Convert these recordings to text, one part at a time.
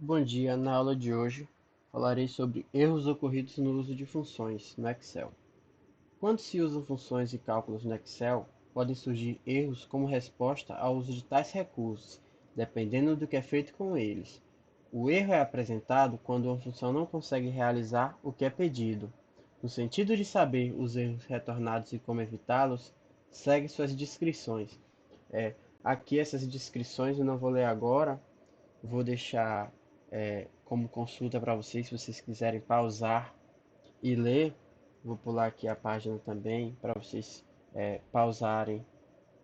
Bom dia, na aula de hoje falarei sobre erros ocorridos no uso de funções no Excel. Quando se usam funções e cálculos no Excel, podem surgir erros como resposta ao uso de tais recursos, dependendo do que é feito com eles. O erro é apresentado quando uma função não consegue realizar o que é pedido. No sentido de saber os erros retornados e como evitá-los, segue suas descrições. É, Aqui essas descrições eu não vou ler agora, vou deixar como consulta para vocês, se vocês quiserem pausar e ler. Vou pular aqui a página também para vocês pausarem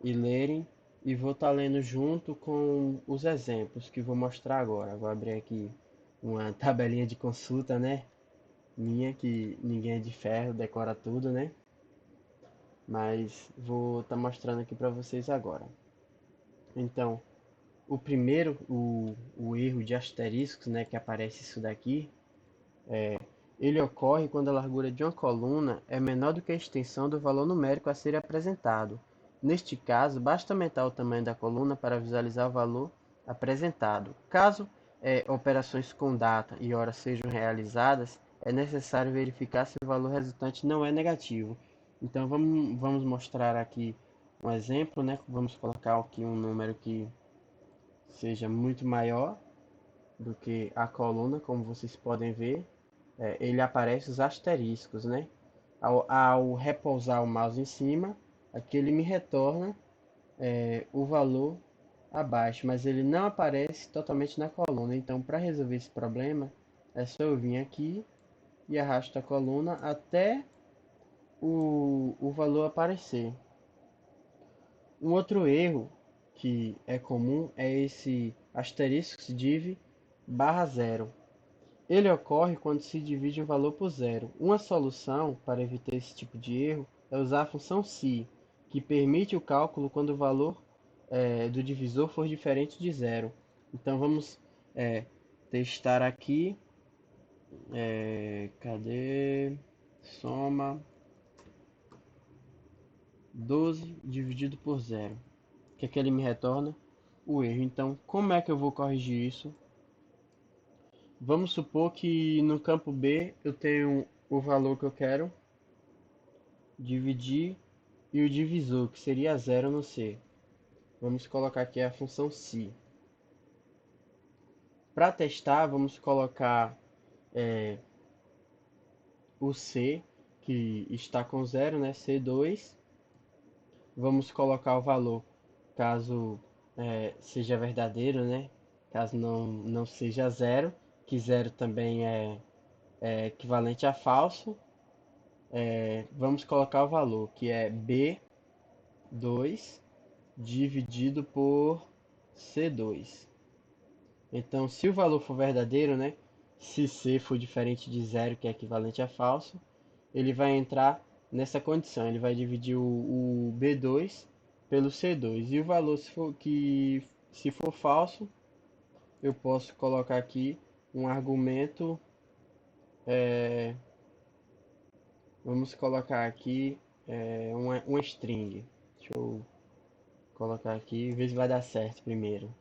e lerem. E vou estar lendo junto com os exemplos que vou mostrar agora. Vou abrir aqui uma tabelinha de consulta, né? Minha, que ninguém é de ferro, decora tudo, né? Mas vou estar mostrando aqui para vocês agora. Então, o primeiro, o erro de asteriscos, né, que aparece isso daqui, ele ocorre quando a largura de uma coluna é menor do que a extensão do valor numérico a ser apresentado. Neste caso, basta aumentar o tamanho da coluna para visualizar o valor apresentado. Caso operações com data e hora sejam realizadas, é necessário verificar se o valor resultante não é negativo. Então vamos mostrar aqui um exemplo, né? Vamos colocar aqui um número que seja muito maior do que a coluna, como vocês podem ver. Ele aparece os asteriscos, né? Ao repousar o mouse em cima, aqui ele me retorna o valor abaixo, mas ele não aparece totalmente na coluna. Então, para resolver esse problema, é só eu vir aqui e arrasto a coluna até o valor aparecer. Um outro erro que é comum é esse asterisco div barra zero. Ele ocorre quando se divide um valor por zero. Uma solução para evitar esse tipo de erro é usar a função se, que permite o cálculo quando o valor do divisor for diferente de zero. Então vamos testar aqui. Cadê? Soma 12 dividido por zero. O que é que ele me retorna? O erro. Então, como é que eu vou corrigir isso? Vamos supor que no campo B eu tenho o valor que eu quero dividir e o divisor, que seria zero no C. Vamos colocar aqui a função se. Para testar, vamos colocar o C, que está com zero, né? C2. Vamos colocar o valor, caso seja verdadeiro, né? Caso não seja zero, que zero também é equivalente a falso. Vamos colocar o valor, que é B2 dividido por C2. Então, se o valor for verdadeiro, né? Se C for diferente de zero, que é equivalente a falso, ele vai entrar nessa condição. Ele vai dividir o B2 pelo C2. E o valor, se for falso, eu posso colocar aqui um argumento. é, Vamos colocar aqui uma string. Deixa eu colocar aqui e ver se vai dar certo primeiro.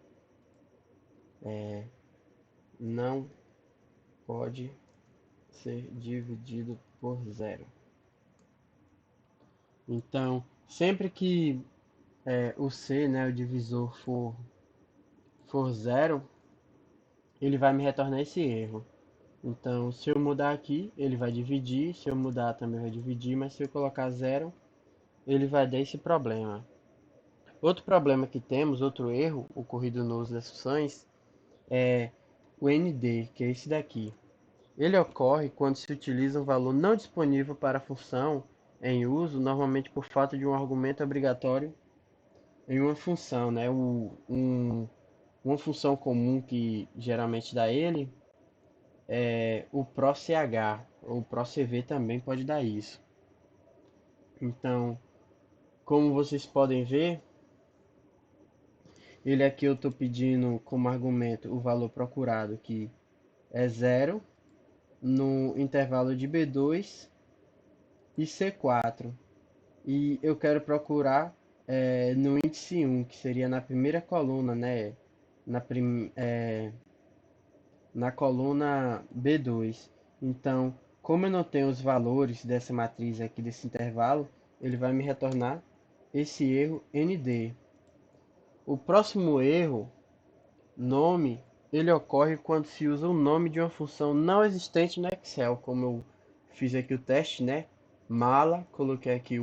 Não pode ser dividido por zero. Então, sempre que o C, né, o divisor for zero, ele vai me retornar esse erro. Então, se eu mudar aqui, ele vai dividir. Se eu mudar, também vai dividir. Mas se eu colocar zero, ele vai dar esse problema. Outro problema que temos, outro erro ocorrido no uso das funções, é o ND, que é esse daqui. Ele ocorre quando se utiliza um valor não disponível para a função em uso, normalmente por falta de um argumento obrigatório em uma função, né? Uma função comum que geralmente dá ele é o proch, ou procv também pode dar isso. Então, como vocês podem ver, ele aqui eu estou pedindo como argumento o valor procurado, que é zero, no intervalo de B2 e C4. E eu quero procurar no índice 1, que seria na primeira coluna, né? Na prim, é, na coluna B2. Então, como eu não tenho os valores dessa matriz aqui desse intervalo, ele vai me retornar esse erro ND. O próximo erro, nome, ele ocorre quando se usa o nome de uma função não existente no Excel, como eu fiz aqui o teste, né? Mala, coloquei aqui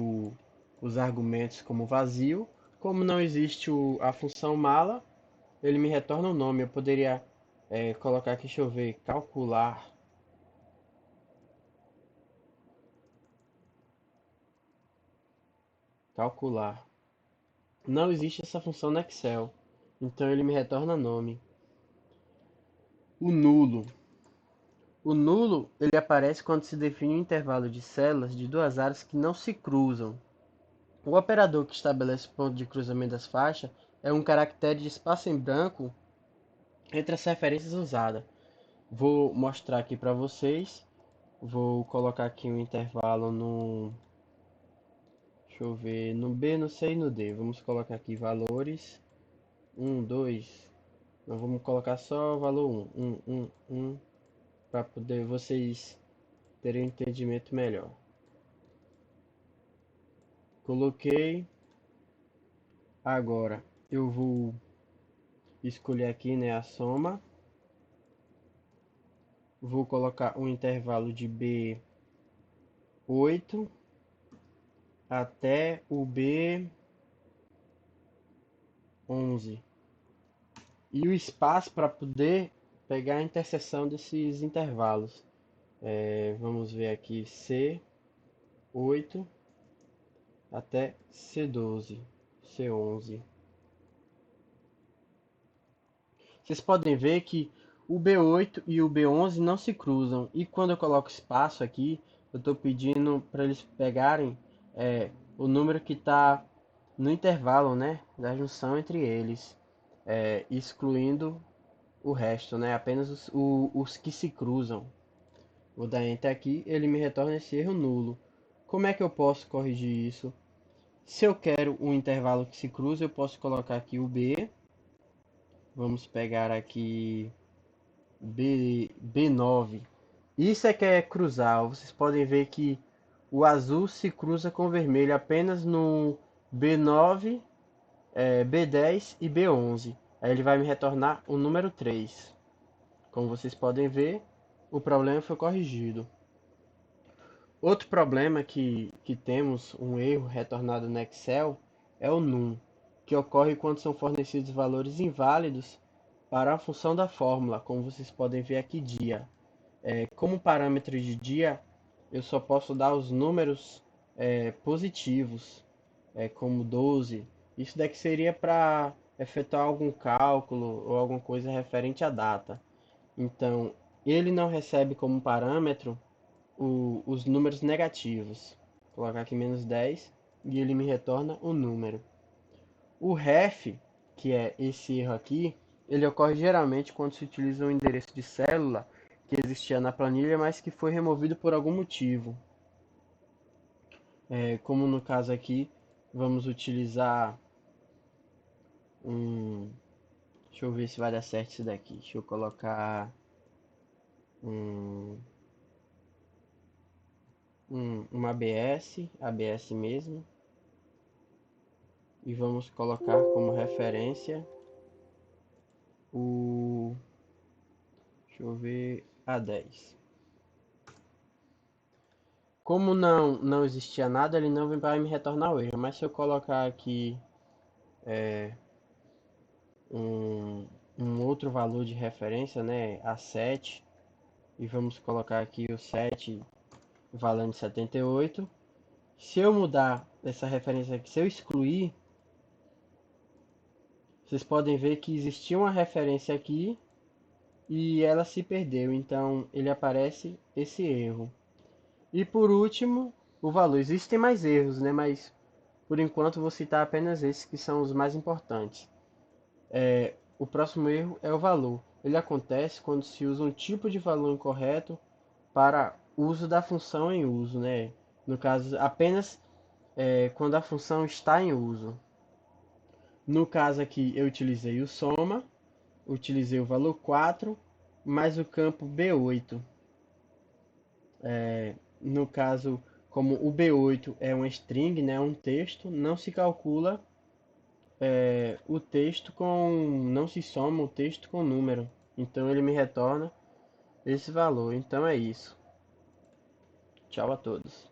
os argumentos como vazio. Como não existe a função mala, ele me retorna o nome. Eu poderia colocar aqui, deixa eu ver, calcular. Não existe essa função no Excel, então ele me retorna nome. O nulo. O nulo ele aparece quando se define um intervalo de células de duas áreas que não se cruzam. O operador que estabelece o ponto de cruzamento das faixas é um caractere de espaço em branco entre as referências usadas. Vou mostrar aqui para vocês. Vou colocar aqui um intervalo no, deixa eu ver, no B, no C e no D. Vamos colocar aqui valores. 2. Não vamos colocar só o valor 1, para poder vocês terem um entendimento melhor. Coloquei. Agora eu vou escolher aqui, né, a soma. Vou colocar um intervalo de B8 até o B11. E o espaço para poder pegar a interseção desses intervalos. Vamos ver aqui C8 até C12, C11. Vocês podem ver que o B8 e o B11 não se cruzam. E quando eu coloco espaço aqui, eu estou pedindo para eles pegarem o número que está no intervalo, né, da junção entre eles, excluindo o resto, né, apenas os que se cruzam. Vou dar Enter aqui, ele me retorna esse erro nulo. Como é que eu posso corrigir isso? Se eu quero um intervalo que se cruza, eu posso colocar aqui o B. Vamos pegar aqui B9. Isso é que é cruzar. Vocês podem ver que o azul se cruza com o vermelho apenas no B9, B10 e B11. Aí ele vai me retornar o número 3. Como vocês podem ver, o problema foi corrigido. Outro problema que temos, um erro retornado no Excel, é o num, que ocorre quando são fornecidos valores inválidos para a função da fórmula, como vocês podem ver aqui, dia. Como parâmetro de dia, eu só posso dar os números positivos, como 12. Isso daqui seria para efetuar algum cálculo ou alguma coisa referente à data. Então, ele não recebe como parâmetro os números negativos. Vou colocar aqui -10 e ele me retorna o número. O ref, que é esse erro aqui, ele ocorre geralmente quando se utiliza um endereço de célula que existia na planilha, mas que foi removido por algum motivo. Como no caso aqui, vamos utilizar um. Deixa eu ver se vai dar certo isso daqui. Deixa eu colocar um, uma ABS mesmo. E vamos colocar como referência o. Deixa eu ver. A10. Como não existia nada, ele não vai me retornar o erro. Mas se eu colocar aqui um, um outro valor de referência, né, A7, e vamos colocar aqui o 7 valendo 78. Se eu mudar essa referência aqui, se eu excluir, vocês podem ver que existia uma referência aqui e ela se perdeu, então ele aparece esse erro. E por último, o valor. Existem mais erros, né? Mas por enquanto vou citar apenas esses que são os mais importantes. O próximo erro é o valor. Ele acontece quando se usa um tipo de valor incorreto para uso da função em uso, né? No caso, apenas quando a função está em uso. No caso aqui, eu utilizei o soma, utilizei o valor 4 mais o campo B8. No caso, como o B8 é um string, né, um texto, não se calcula o texto com, não se soma o texto com o número. Então ele me retorna esse valor. Então é isso. Tchau a todos.